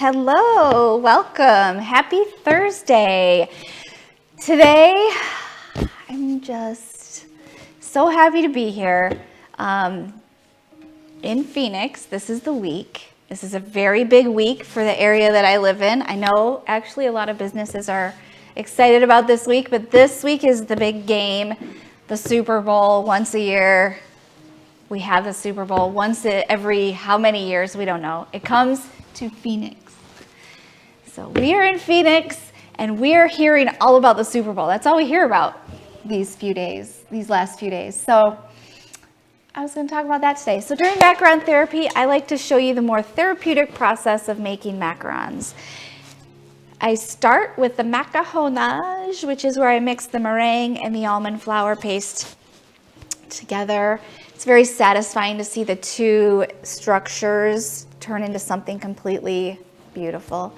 Hello, welcome. Happy Thursday. Today, I'm just so happy to be here in Phoenix. This is the week. This is a very big week for the area that I live in. I know actually a lot of businesses are excited about this week, but this week is the big game, the Super Bowl. Once a year, we have the Super Bowl. Once every how many years, we don't know. It comes to Phoenix. So we are in Phoenix and we are hearing all about the Super Bowl. That's all we hear about these last few days. So I was going to talk about that today. So during macaron therapy, I like to show you the more therapeutic process of making macarons. I start with the macaronage, which is where I mix the meringue and the almond flour paste together. It's very satisfying to see the two structures turn into something completely beautiful.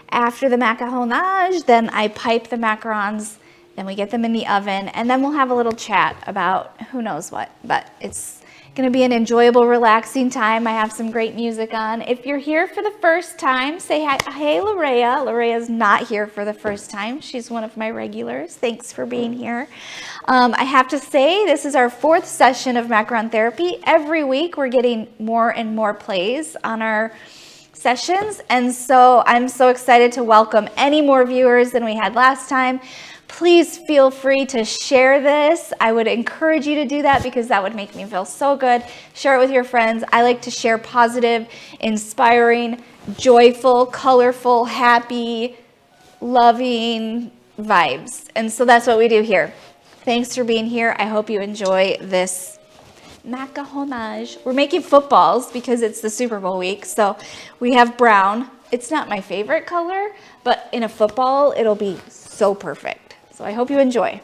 After the macaronage, then I pipe the macarons, then we get them in the oven, and then we'll have a little chat about who knows what, but it's gonna be an enjoyable, relaxing time. I have some great music on. If you're here for the first time, say hi. Hey, Larea. Larea's not here for the first time. She's one of my regulars. Thanks for being here. I have to say, this is our 4th session of macaron therapy. Every week, we're getting more and more plays on our sessions, and so I'm so excited to welcome any more viewers than we had last time. Please feel free to share this. I would encourage you to do that because that would make me feel so good. Share it with your friends. I like to share positive, inspiring, joyful, colorful, happy, loving vibes, and so that's what we do here. Thanks for being here. I hope you enjoy this macaronage. We're making footballs because it's the Super Bowl week. So we have brown. It's not my favorite color, but in a football, it'll be so perfect. So I hope you enjoy.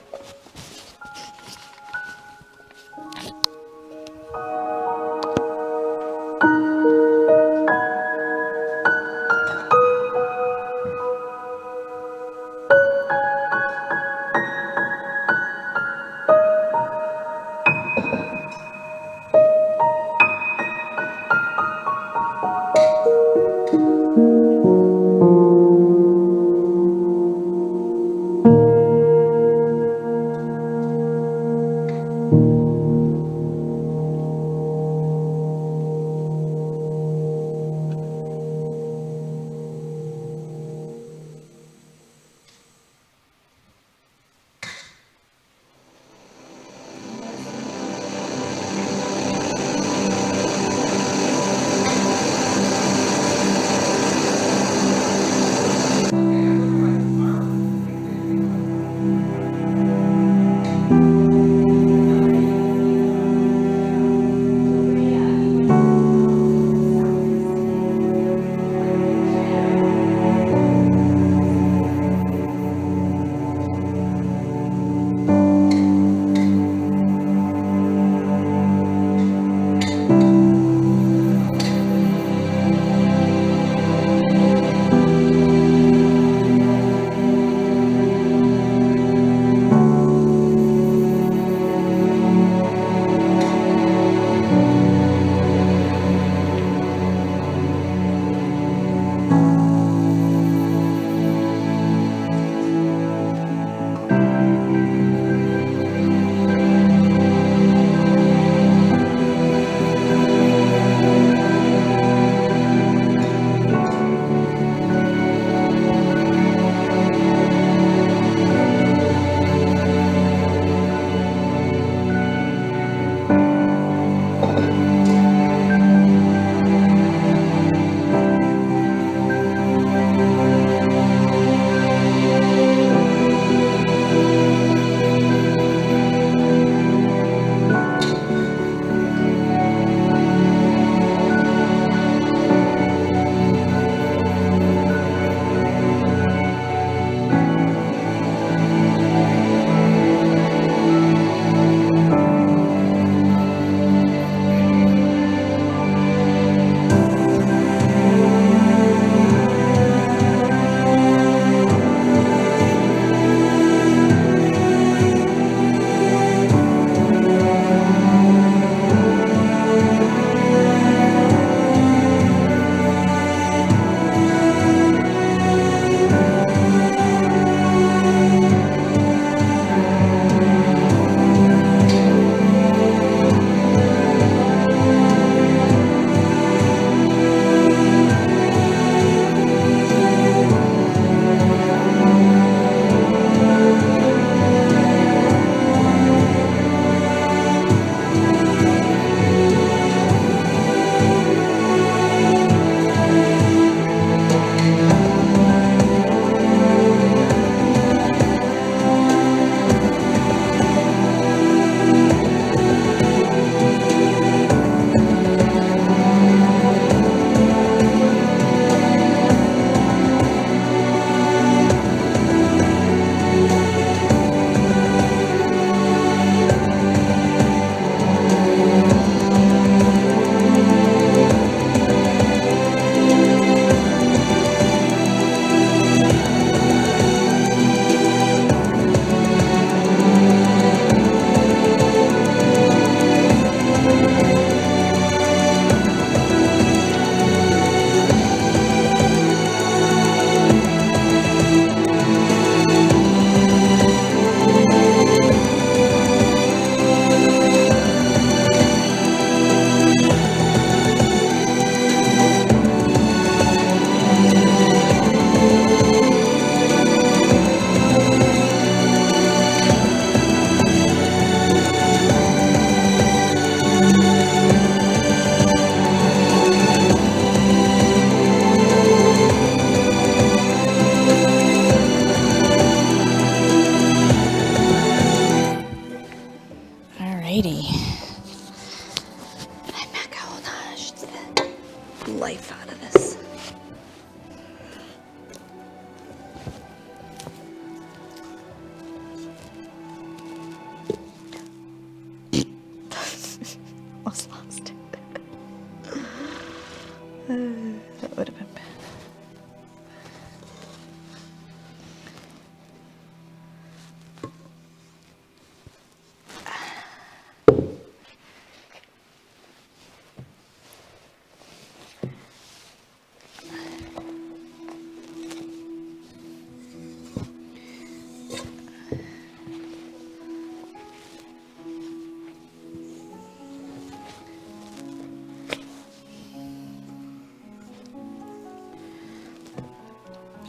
life out of this. Almost lost it. That would have been bad.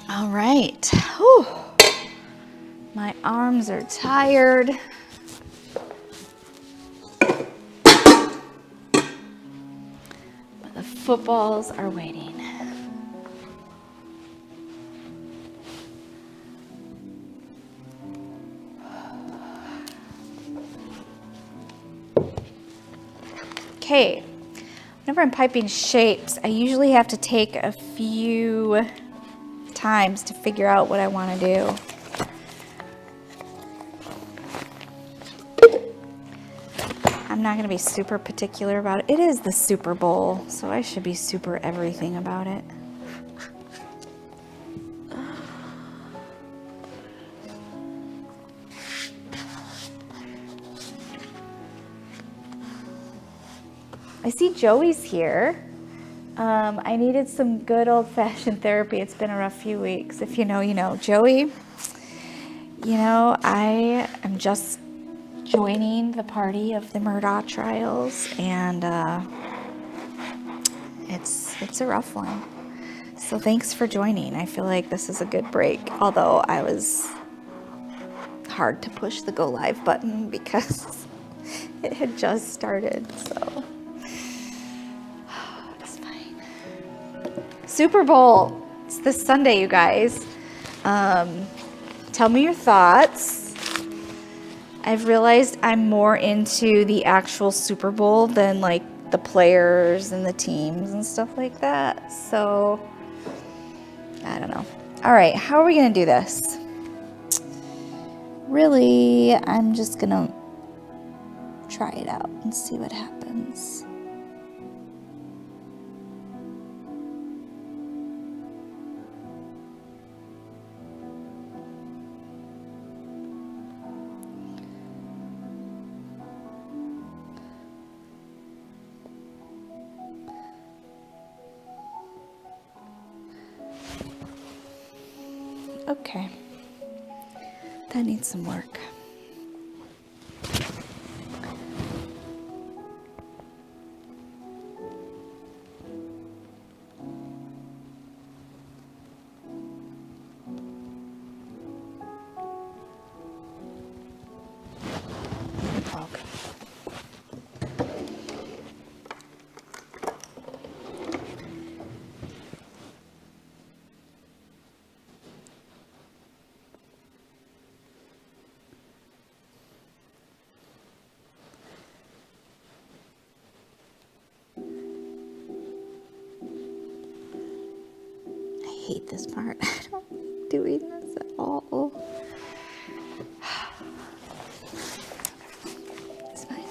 All right. Whew. My arms are tired. But the footballs are waiting. Okay. Whenever I'm piping shapes, I usually have to take a few times to figure out what I want to do. I'm not going to be super particular about it. It is the Super Bowl, so I should be super everything about it. I see Joey's here. I needed some good old-fashioned therapy. It's been a rough few weeks. If you know, you know. Joey, you know, I am just joining the party of the Murdaugh trials, and it's a rough one. So thanks for joining. I feel like this is a good break, although I was hard to push the go live button because it had just started, so. Super Bowl. It's this Sunday, you guys. Tell me your thoughts. I've realized I'm more into the actual Super Bowl than like the players and the teams and stuff like that. So, I don't know. All right, how are we gonna do this? Really, I'm just gonna try it out and see what happens. Okay, that needs some work. Okay. I hate this part. I don't like doing this at all. It's fine. I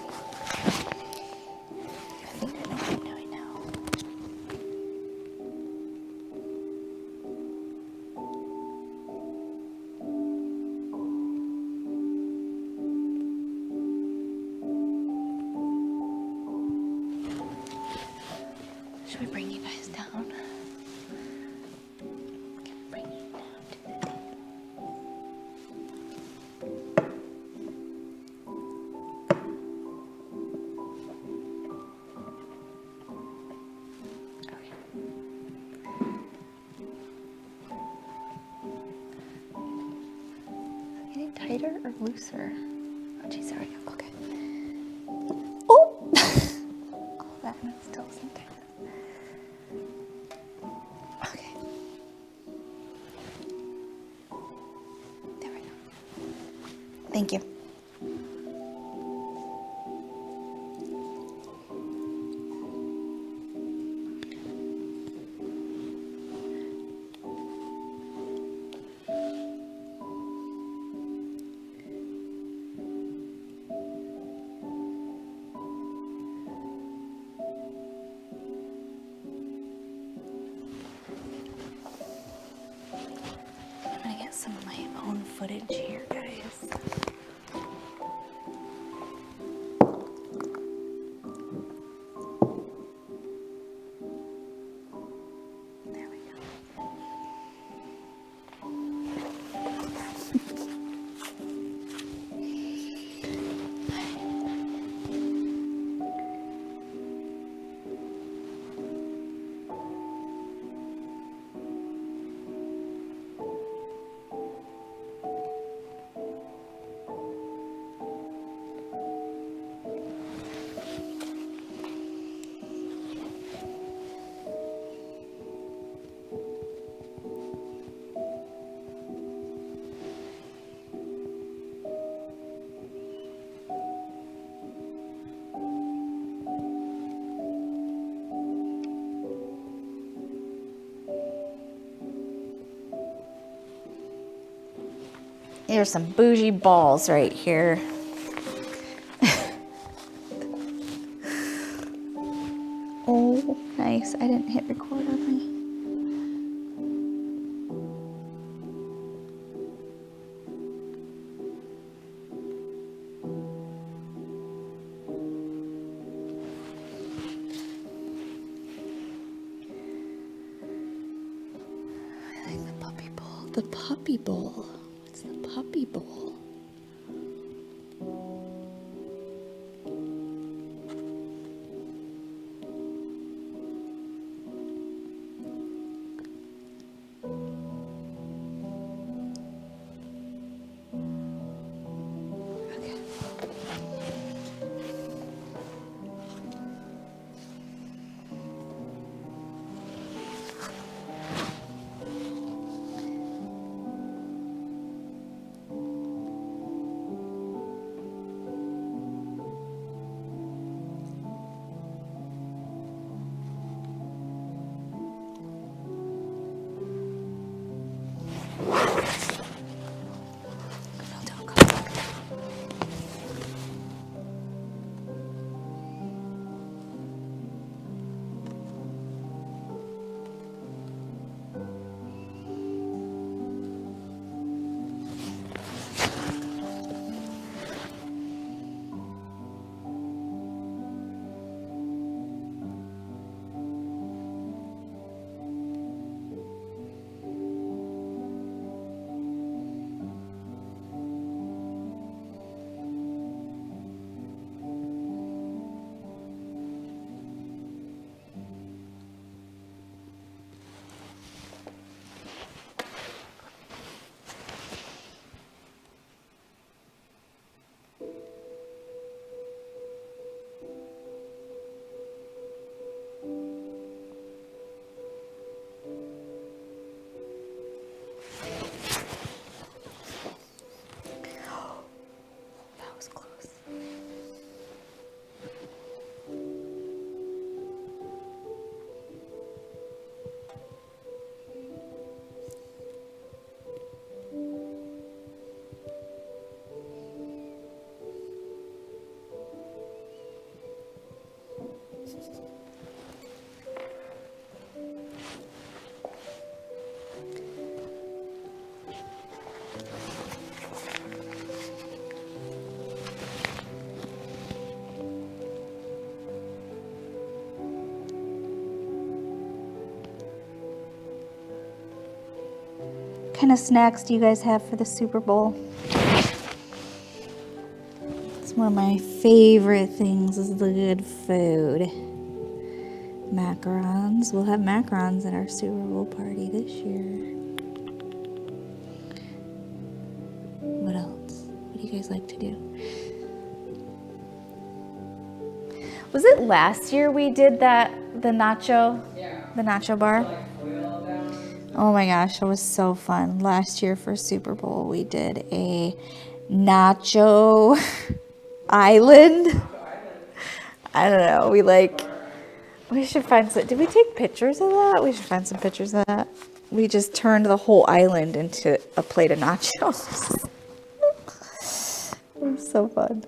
think I know what I'm doing now. Should we bring you guys down? Bring you down to the deep. Okay. Getting tighter or looser? Oh geez, there we go. Okay. Oh! All that and it's still some tightness. Okay. There we go. Thank you. some of my own footage here, guys. There we go. Here's some bougie balls right here. Oh, nice. I didn't hit record on my... I like the puppy bowl. The puppy bowl. What's the puppy bowl? What kind of snacks do you guys have for the Super Bowl? It's one of my favorite things is the good food. Macarons. We'll have macarons at our Super Bowl party this year. What else? What do you guys like to do? Was it last year we did that, the nacho? Yeah. The nacho bar? Oh my gosh, it was so fun. Last year for Super Bowl, we did a nacho island. I don't know. We should find some. Did we take pictures of that? We should find some pictures of that. We just turned the whole island into a plate of nachos. It was so fun.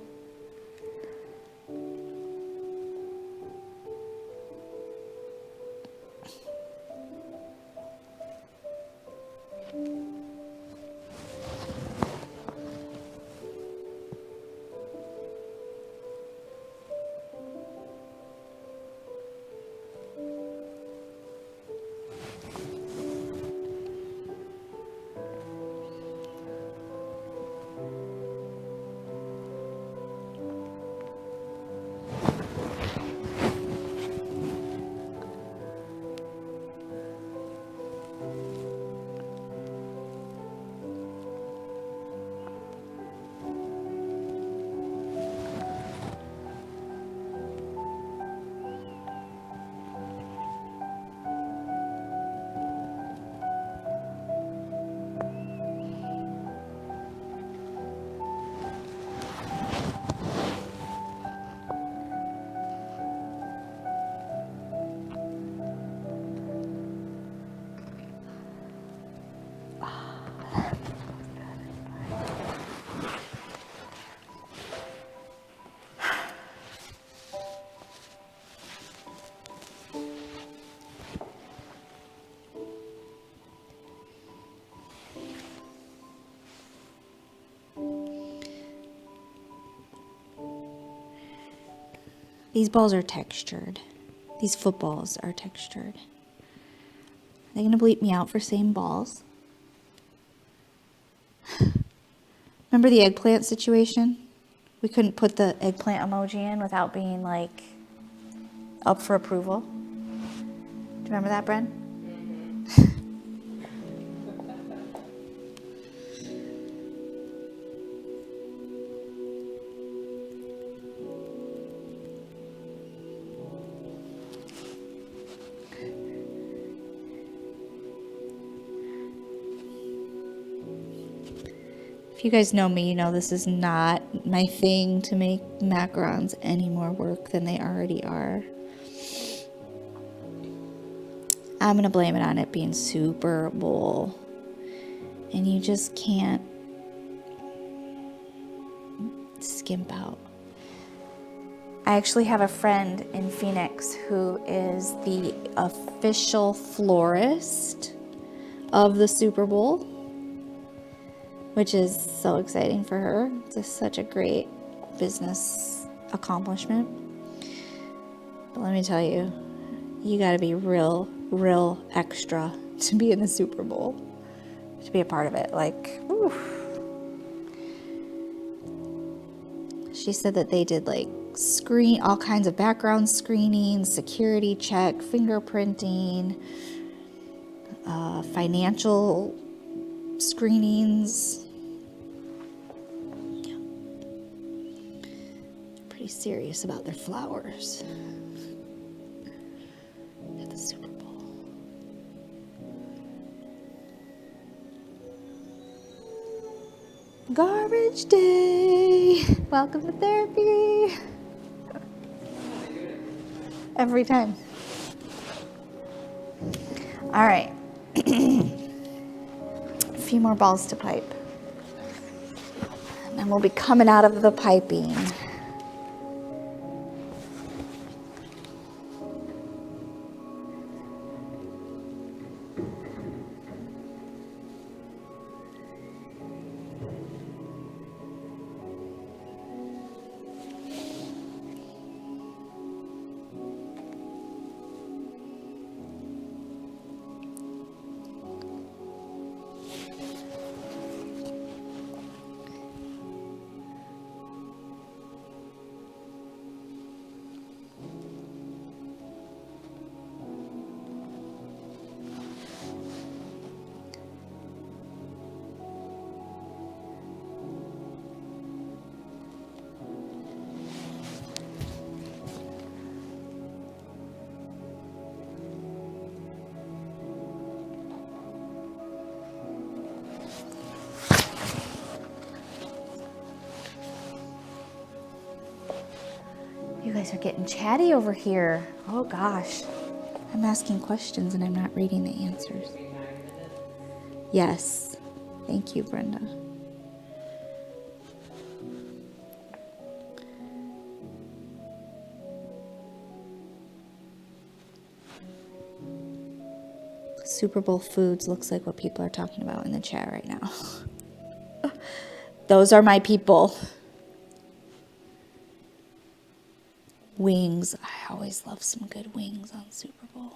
These balls are textured. These footballs are textured. Are they gonna bleep me out for saying balls? Remember the eggplant situation? We couldn't put the eggplant emoji in without being like up for approval. Do you remember that, Bren? If you guys know me, you know this is not my thing to make macarons any more work than they already are. I'm gonna blame it on it being Superbowl. And you just can't skimp out. I actually have a friend in Phoenix who is the official florist of the Superbowl, which is so exciting for her. It's just such a great business accomplishment. But let me tell you, you gotta be real extra to be in the Super Bowl, to be a part of it. Like, oof. She said that they did like all kinds of background screening, security check, fingerprinting, financial screenings. Yeah. Pretty serious about their flowers at the Super Bowl. Garbage day. Welcome to therapy. Every time. All right. A few more balls to pipe. And then we'll be coming out of the piping. You guys are getting chatty over here. Oh gosh. I'm asking questions and I'm not reading the answers. Yes. Thank you, Brenda. Super Bowl foods looks like what people are talking about in the chat right now. Those are my people. Wings. I always love some good wings on Super Bowl.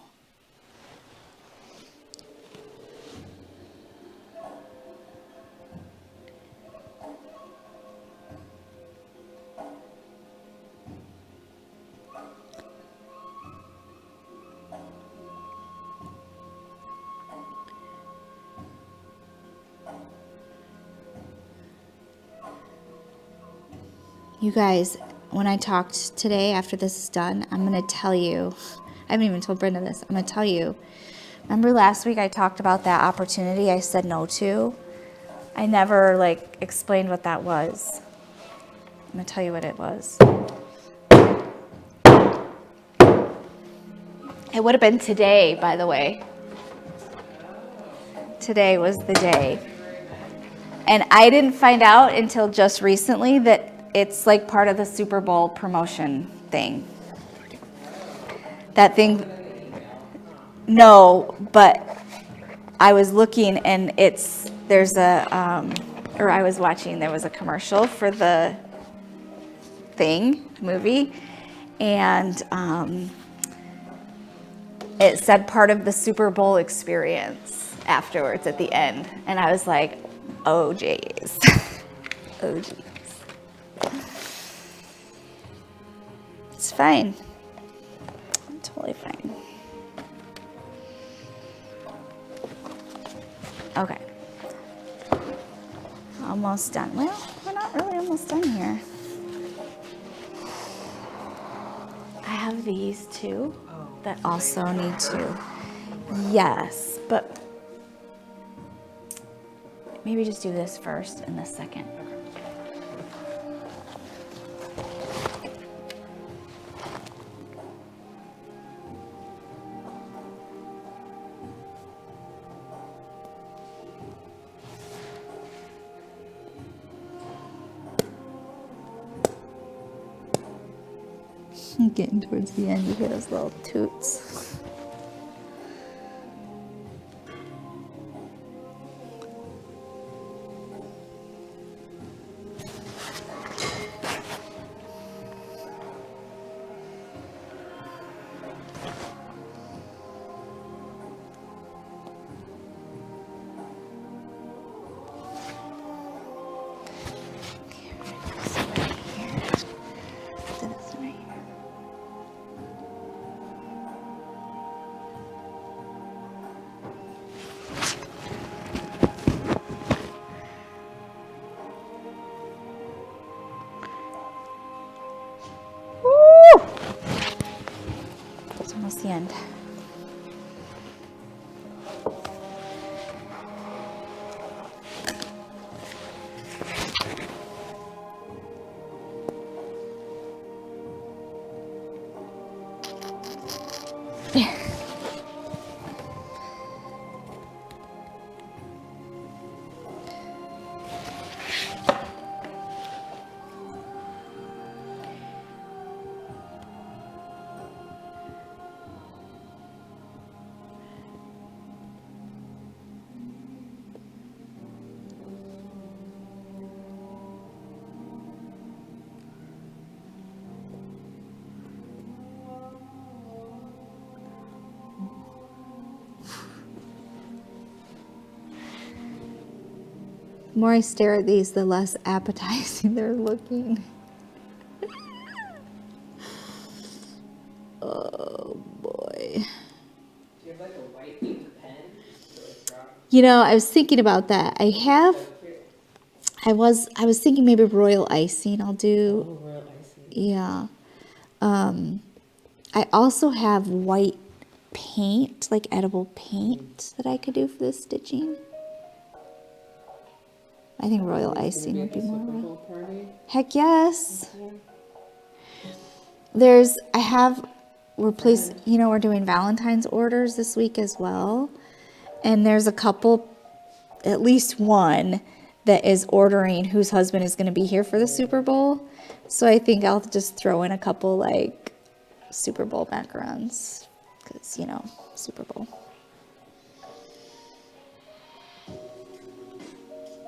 You guys, when I talked today, after this is done, I'm going to tell you, I haven't even told Brenda this, I'm going to tell you, remember last week I talked about that opportunity I said no to? I never explained what that was. I'm going to tell you what it was. It would have been today, by the way. Today was the day. And I didn't find out until just recently that it's like part of the Super Bowl promotion thing. That thing, no, but I was looking and I was watching, there was a commercial for the movie, and it said part of the Super Bowl experience afterwards at the end. And I was like, oh geez. Oh geez. It's fine. Totally fine. Okay. Almost done. Well, we're not really almost done here. I have these two that also need to. Yes, but maybe just do this first and this second. Getting towards the end, you hear those little toots. The end. The more I stare at these, the less appetizing they're looking. Oh boy. Do you have like a white ink pen? You know, I was thinking about that. I was thinking maybe royal icing I'll do. Oh, royal icing. Yeah. I also have white paint, like edible paint that I could do for this stitching. I think royal icing would be more right. Heck yes. We're doing Valentine's orders this week as well. And there's a couple, at least one, that is ordering whose husband is going to be here for the Super Bowl. So I think I'll just throw in a couple like Super Bowl macarons because, Super Bowl.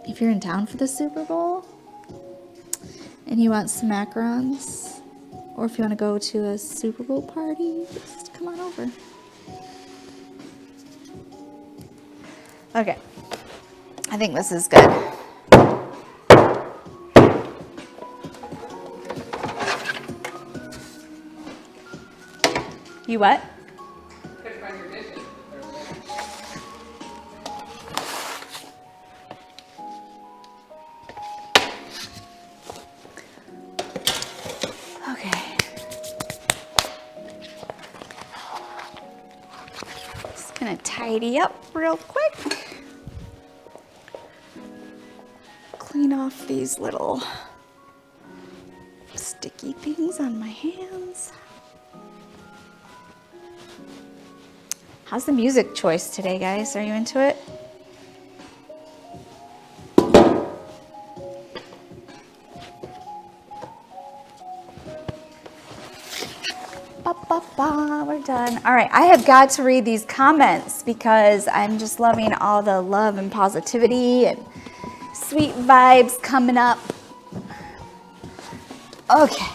If you're in town for the Super Bowl and you want some macarons, or if you want to go to a Super Bowl party, just come on over. Okay, I think this is good. You what? Okay. Just gonna tidy up real quick. Clean off these little sticky things on my hands. How's the music choice today, guys? Are you into it? We're done. All right, I have got to read these comments because I'm just loving all the love and positivity and sweet vibes coming up. Okay.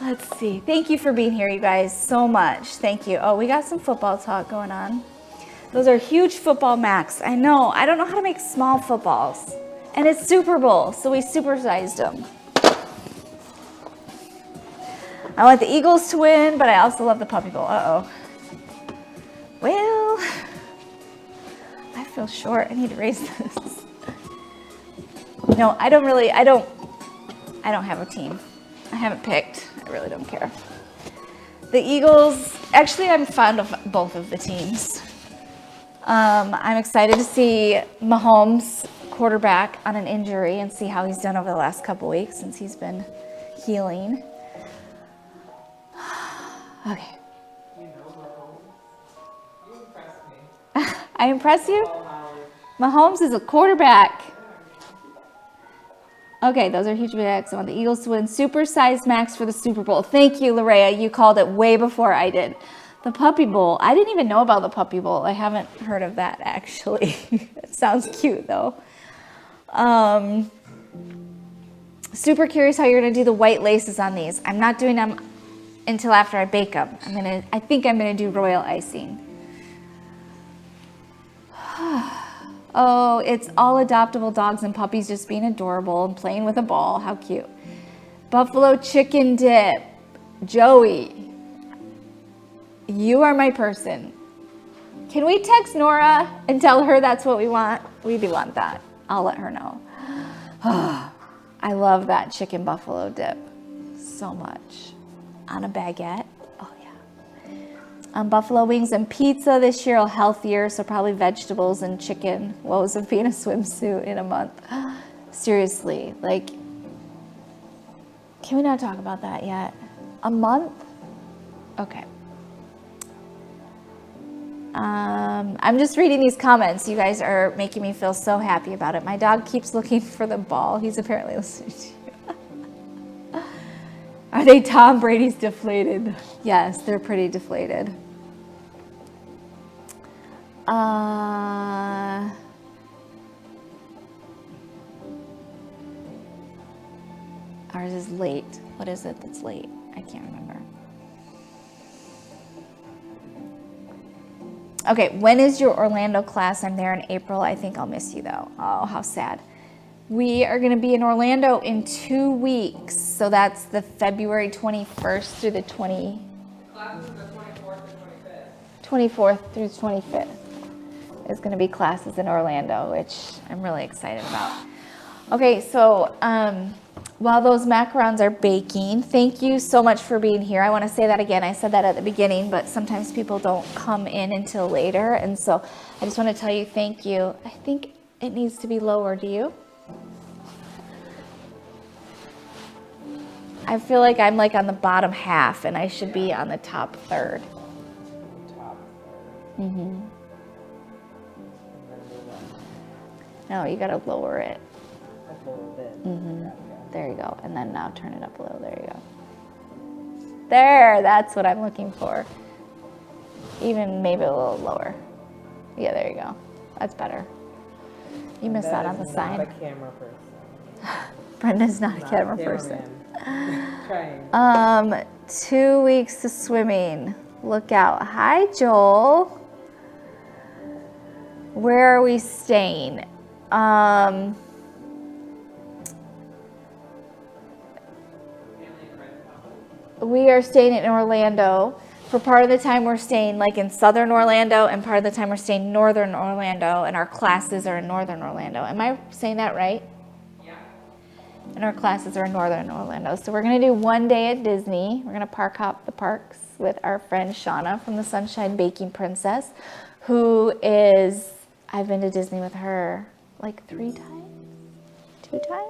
Let's see. Thank you for being here, you guys, so much. Thank you. Oh, we got some football talk going on. Those are huge football macs. I know. I don't know how to make small footballs. And it's Super Bowl, so we supersized them. I want the Eagles to win, but I also love the Puppy Bowl. Uh-oh. Well, I feel short. I need to raise this. No, I don't have a team. I haven't picked. I really don't care. The Eagles, actually, I'm fond of both of the teams. I'm excited to see Mahomes quarterback on an injury and see how he's done over the last couple weeks since he's been healing. Okay. You know Mahomes. You impress me. I impress you? Oh, Howard. Mahomes is a quarterback. Okay, those are huge backs. I want the Eagles to win supersized max for the Super Bowl. Thank you, Larea. You called it way before I did. The Puppy Bowl. I didn't even know about the Puppy Bowl. I haven't heard of that, actually. It sounds cute, though. Super curious how you're going to do the white laces on these. I'm not doing them until after I bake them. I think I'm going to do royal icing. Oh, it's all adoptable dogs and puppies just being adorable and playing with a ball. How cute. Buffalo chicken dip. Joey, you are my person. Can we text Nora and tell her that's what we want? We do want that. I'll let her know. I love that chicken buffalo dip so much. On a baguette. Oh, yeah. Buffalo wings and pizza this year are healthier, so probably vegetables and chicken. Woes of being a swimsuit in a month. Seriously, like, can we not talk about that yet? A month? Okay. I'm just reading these comments. You guys are making me feel so happy about it. My dog keeps looking for the ball. He's apparently listening to you. Are they Tom Brady's deflated? Yes, they're pretty deflated. Ours is late. What is it that's late? I can't remember. Okay, when is your Orlando class? I'm there in April. I think I'll miss you though. Oh, how sad. We are going to be in Orlando in 2 weeks. So that's the February 21st through the 24th through 25th is going to be classes in Orlando, which I'm really excited about. Okay, so while those macarons are baking, thank you so much for being here. I want to say that again. I said that at the beginning, but sometimes people don't come in until later. And so I just want to tell you thank you. I think it needs to be lower. Do you? I feel like I'm like on the bottom half and I should be on the top third. Mm-hmm. No, you got to lower it. Mm-hmm. There you go. And then now turn it up a little. There you go. There, that's what I'm looking for. Even maybe a little lower. Yeah, there you go. That's better. You missed out on the sign. Not a camera person. Brenda's not a camera person. Trying. 2 weeks to swimming. Look out. Hi, Joel. Where are we staying? We are staying in Orlando. For part of the time we're staying like in southern Orlando and part of the time we're staying in northern Orlando and our classes are in northern Orlando. Am I saying that right? Yeah. And our classes are in northern Orlando. So we're going to do 1 day at Disney. We're going to park hop the parks with our friend Shauna from the Sunshine Baking Princess, who is, I've been to Disney with her like 3 times, 2 times.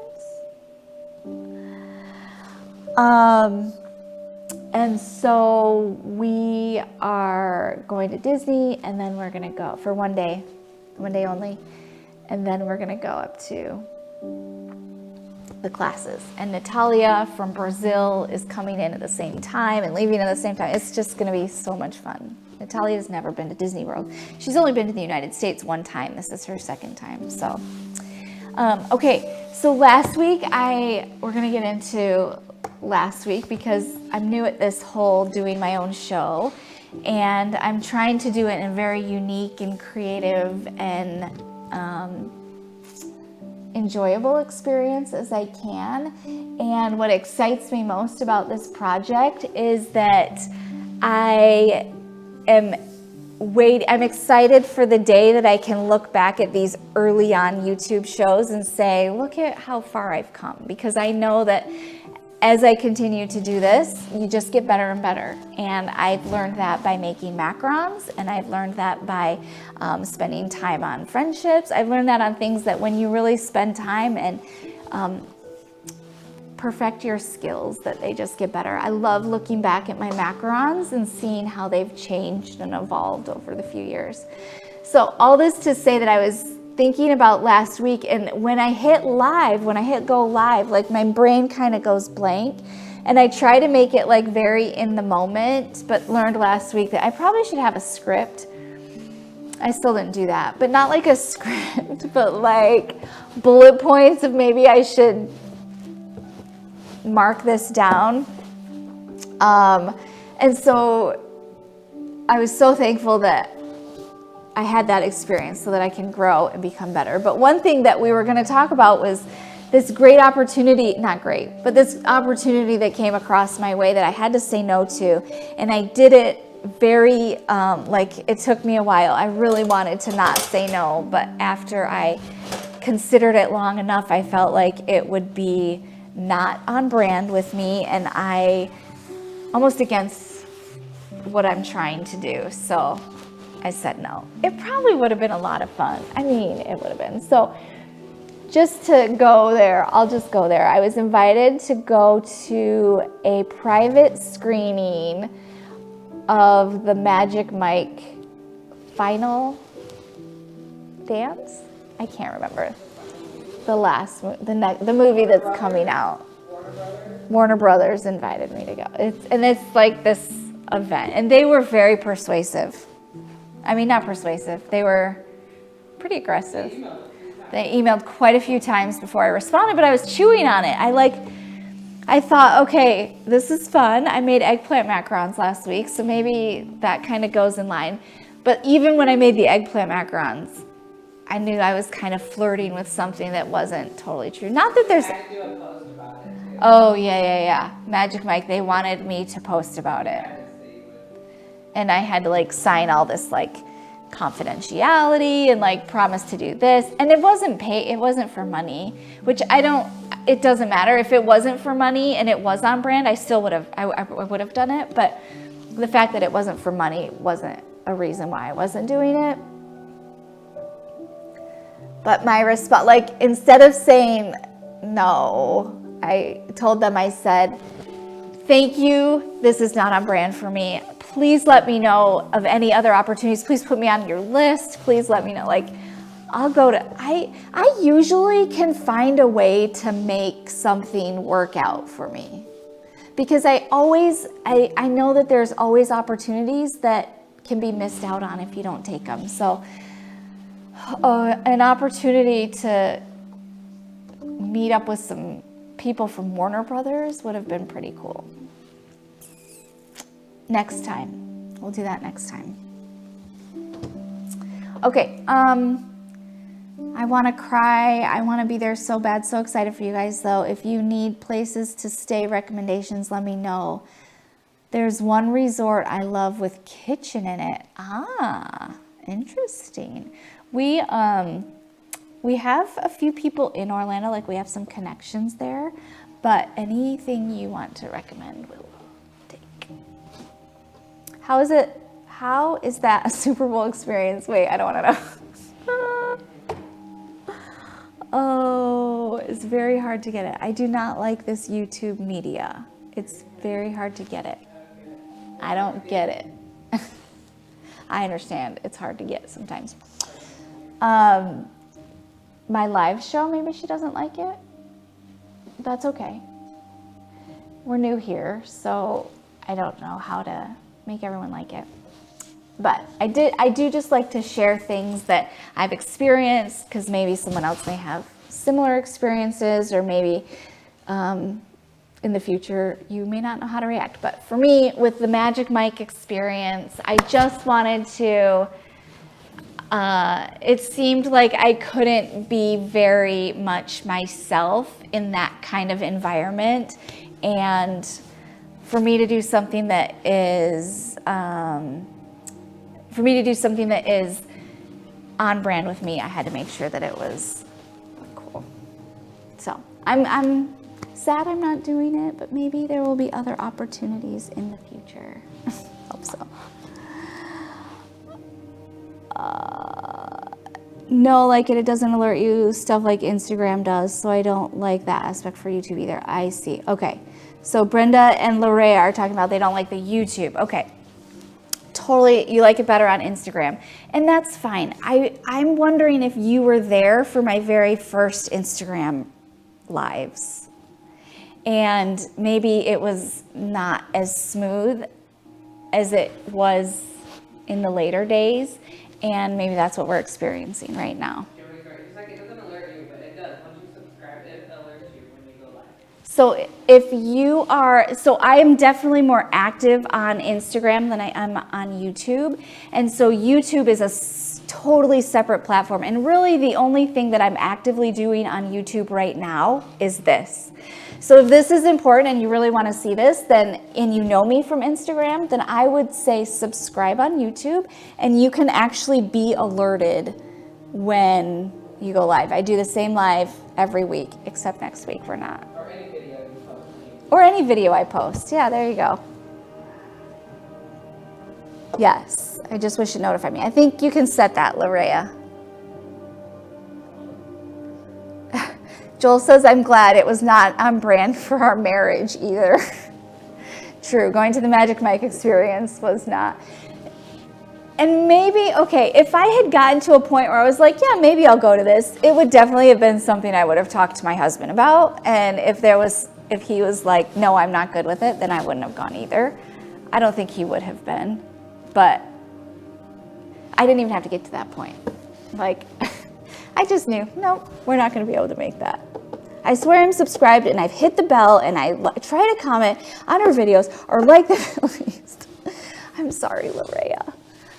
And so we are going to Disney and then we're going to go for 1 day only. And then we're going to go up to the classes. And Natalia from Brazil is coming in at the same time and leaving at the same time. It's just going to be so much fun. Natalia has never been to Disney World. She's only been to the United States 1 time. This is her 2nd time. So, okay. So last week we're going to get into last week because I'm new at this whole doing my own show, and I'm trying to do it in a very unique and creative and enjoyable experience as I can. And what excites me most about this project is that I'm excited for the day that I can look back at these early on YouTube shows and say, look at how far I've come. Because I know that as I continue to do this, you just get better and better. And I've learned that by making macarons, and I've learned that by spending time on friendships. I've learned that on things that when you really spend time and perfect your skills, that they just get better. I love looking back at my macarons and seeing how they've changed and evolved over the few years. So all this to say that I was thinking about last week, and when I hit go live, like my brain kind of goes blank, and I try to make it like very in the moment, but learned last week that I probably should have a script. I still didn't do that, but not like a script, but like bullet points of maybe I should mark this down. And so I was so thankful that I had that experience so that I can grow and become better. But one thing that we were going to talk about was this great opportunity, not great, but this opportunity that came across my way that I had to say no to. And I did it very, it took me a while. I really wanted to not say no, but after I considered it long enough, I felt like it would be not on brand with me, and I almost against what I'm trying to do. So I said no. It probably would have been a lot of fun. I mean, it would have been. So just to go there, I'll just go there. I was invited to go to a private screening of the Magic Mike final dance. I can't remember. The movie that's coming out. Warner Brothers invited me to go. It's like this event, and they were very persuasive. I mean, not persuasive. They were pretty aggressive. They emailed quite a few times before I responded, but I was chewing on it. I thought, okay, this is fun. I made eggplant macarons last week, so maybe that kind of goes in line. But even when I made the eggplant macarons, I knew I was kind of flirting with something that wasn't totally true. Not that there's... Oh, yeah. Magic Mike, they wanted me to post about it. And I had to like sign all this like confidentiality and like promise to do this. And it wasn't for money, which it doesn't matter. If it wasn't for money and it was on brand, I still would have done it. But the fact that it wasn't for money wasn't a reason why I wasn't doing it. But my response, like instead of saying no, I told them, I said, thank you, this is not on brand for me. Please let me know of any other opportunities. Please put me on your list. Please let me know. Like, I'll go to, I usually can find a way to make something work out for me. Because I know that there's always opportunities that can be missed out on if you don't take them. So an opportunity to meet up with some people from Warner Brothers would have been pretty cool. Next time. We'll do that next time. Okay, I want to cry. I want to be there so bad. So excited for you guys, though. If you need places to stay, recommendations, let me know. There's one resort I love with kitchen in it. Ah, interesting. We have a few people in Orlando, like we have some connections there, but anything you want to recommend, we'll take. How is that a Super Bowl experience? Wait, I don't want to know. Oh, it's very hard to get it. I do not like this YouTube media. It's very hard to get it. I don't get it. I understand. It's hard to get sometimes. My live show, maybe she doesn't like it. That's okay. We're new here, so I don't know how to make everyone like it. But I do just like to share things that I've experienced, because maybe someone else may have similar experiences, or maybe in the future, you may not know how to react. But for me, with the Magic Mike experience, I just wanted to, it seemed like I couldn't be very much myself in that kind of environment. And for me to do something that is, on brand with me, I had to make sure that it was cool. So I'm sad I'm not doing it, but maybe there will be other opportunities in the future. Hope so. No, like it doesn't alert you stuff like Instagram does, so I don't like that aspect for YouTube either. I see. Okay. So Brenda and Lorraine are talking about they don't like the YouTube. Okay. Totally, you like it better on Instagram. And that's fine. I'm wondering if you were there for my very first Instagram lives. And maybe it was not as smooth as it was in the later days. And maybe that's what we're experiencing right now. It's like it doesn't alert you, but it does. Once you subscribe, it alerts you when you go live. So if you are, so I am definitely more active on Instagram than I am on YouTube. And so YouTube is a totally separate platform. And really the only thing that I'm actively doing on YouTube right now is this. So if this is important and you really want to see this, then, and you know me from Instagram, then I would say subscribe on YouTube and you can actually be alerted when you go live. I do the same live every week, except next week we're not. Or any video you post. Or any video I post. Yeah, there you go. Yes, I just wish it notified me. I think you can set that, Larea. Joel says, I'm glad it was not on brand for our marriage either. True, going to the Magic Mike experience was not. And maybe, okay, if I had gotten to a point where I was like, yeah, maybe I'll go to this, it would definitely have been something I would have talked to my husband about. And if he was like, no, I'm not good with it, then I wouldn't have gone either. I don't think he would have been, but I didn't even have to get to that point. Like, I just knew, no, we're not going to be able to make that. I swear I'm subscribed and I've hit the bell and I try to comment on our videos or like them at least. I'm sorry, Larea.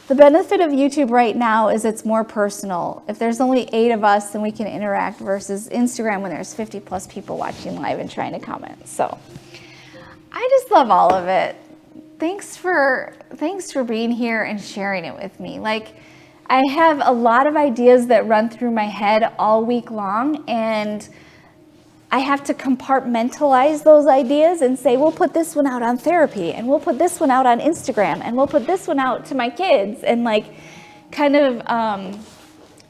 The benefit of YouTube right now is it's more personal. If there's only 8 of us, then we can interact versus Instagram when there's 50 plus people watching live and trying to comment. So I just love all of it. Thanks for being here and sharing it with me. Like, I have a lot of ideas that run through my head all week long, and I have to compartmentalize those ideas and say, we'll put this one out on therapy, and we'll put this one out on Instagram, and we'll put this one out to my kids, and like kind of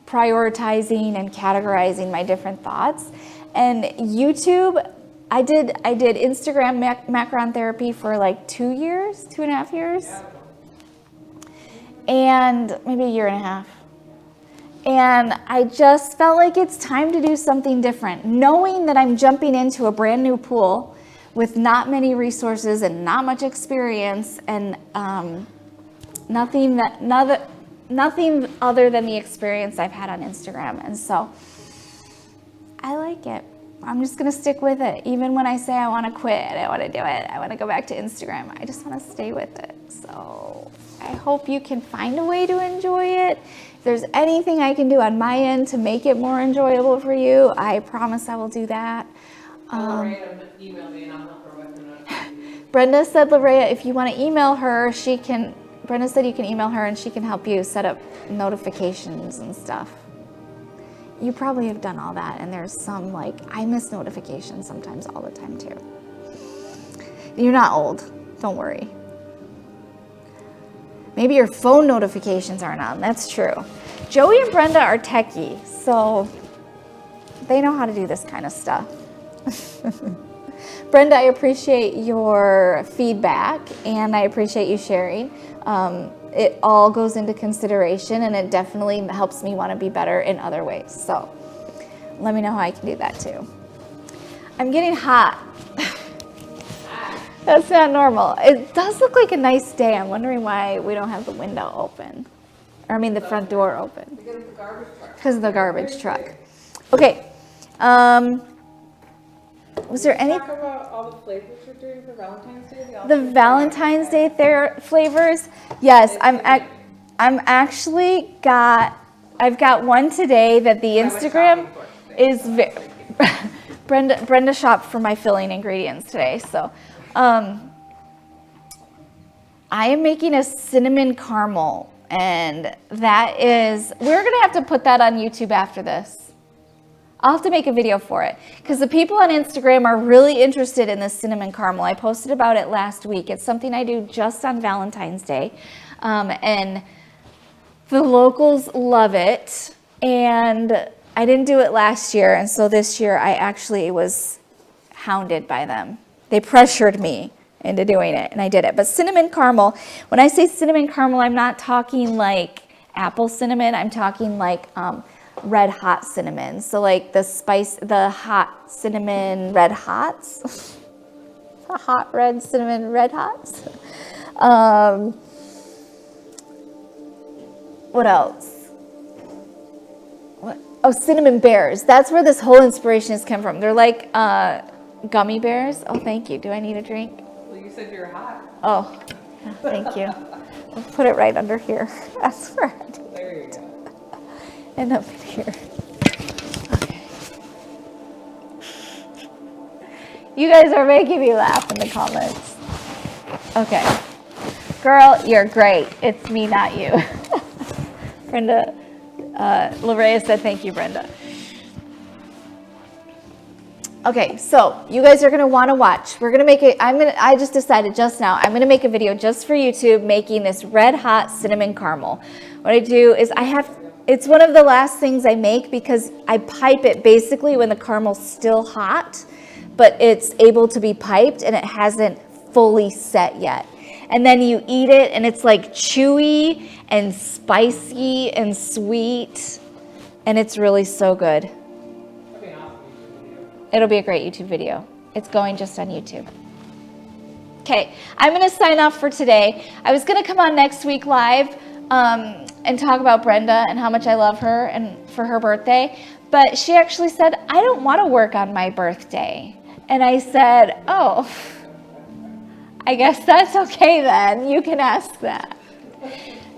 prioritizing and categorizing my different thoughts. And YouTube, I did Instagram Macaron therapy for like 2.5 years. And maybe 1.5 years. And I just felt like it's time to do something different. Knowing that I'm jumping into a brand new pool with not many resources and not much experience and nothing other than the experience I've had on Instagram. And so I like it. I'm just going to stick with it. Even when I say I want to quit, I don't want to do it, I want to go back to Instagram, I just want to stay with it. So I hope you can find a way to enjoy it. If there's anything I can do on my end to make it more enjoyable for you, I promise I will do that. Email me and I'll help her with it. Brenda said, Larea, if you want to email her, Brenda said you can email her and she can help you set up notifications and stuff. You probably have done all that, and there's some, like, I miss notifications sometimes all the time too. You're not old, don't worry. Maybe your phone notifications aren't on, that's true. Joey and Brenda are techie, so they know how to do this kind of stuff. Brenda, I appreciate your feedback, and I appreciate you sharing. It all goes into consideration, and it definitely helps me want to be better in other ways. So let me know how I can do that too. I'm getting hot. That's not normal. It does look like a nice day. I'm wondering why we don't have the window open. Or I mean the front door open. Because of the garbage truck. Because of the garbage truck. Okay. Was there any? Talk about all the flavors we're doing for Valentine's Day. The Valentine's Day flavors? Yes, I've got one today that the Instagram is Brenda shopped for my filling ingredients today. So I am making a cinnamon caramel, and that is, we're gonna have to put that on YouTube after this. I'll have to make a video for it because the people on Instagram are really interested in this cinnamon caramel. I posted about it last week. It's something I do just on Valentine's Day. And the locals love it. And I didn't do it last year. And so this year I actually was hounded by them. They pressured me into doing it, and I did it. But cinnamon caramel, when I say cinnamon caramel, I'm not talking like apple cinnamon. I'm talking like red hot cinnamon. So like the hot cinnamon red hots. The hot red cinnamon red hots. What else? What? Oh, cinnamon bears. That's where this whole inspiration has come from. They're like gummy bears. Oh, thank you. Do I need a drink? Well, you said you're hot. Oh, yeah, thank you. I'll put it right under here. That's where I do. There you go. And up in here. Okay. You guys are making me laugh in the comments. Okay. Girl, you're great. It's me, not you. Brenda, Lorrea said thank you, Brenda. Okay, so you guys are gonna wanna watch. We're gonna make it, I just decided just now, I'm gonna make a video just for YouTube making this red hot cinnamon caramel. What I do is it's one of the last things I make because I pipe it basically when the caramel's still hot, but it's able to be piped and it hasn't fully set yet. And then you eat it and it's like chewy and spicy and sweet, and it's really so good. That'd be an awesome YouTube video. It'll be a great YouTube video. It's going just on YouTube. Okay, I'm gonna sign off for today. I was gonna come on next week live and talk about Brenda and how much I love her and for her birthday, but she actually said, I don't wanna work on my birthday. And I said, oh, I guess that's okay then. You can ask that.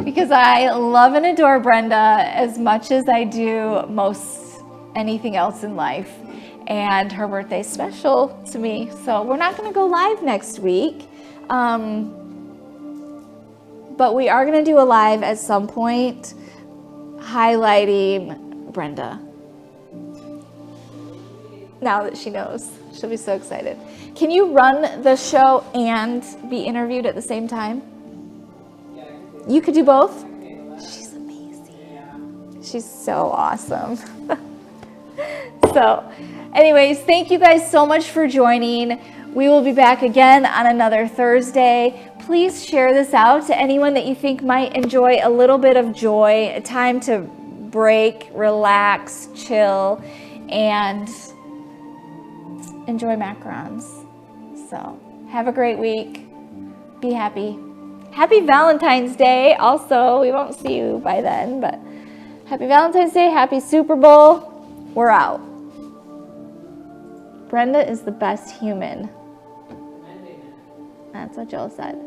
Because I love and adore Brenda as much as I do most anything else in life. And her birthday's special to me. So we're not gonna go live next week. But we are gonna do a live at some point highlighting Brenda. Now that she knows, she'll be so excited. Can you run the show and be interviewed at the same time? Yeah, You could do both? She's amazing. She's so awesome. So, anyways, thank you guys so much for joining. We will be back again on another Thursday. Please share this out to anyone that you think might enjoy a little bit of joy, a time to break, relax, chill, and enjoy macarons. So, have a great week. Be happy. Happy Valentine's Day. Also, we won't see you by then, but happy Valentine's Day. Happy Super Bowl. We're out. Brenda is the best human. That's what Joe said.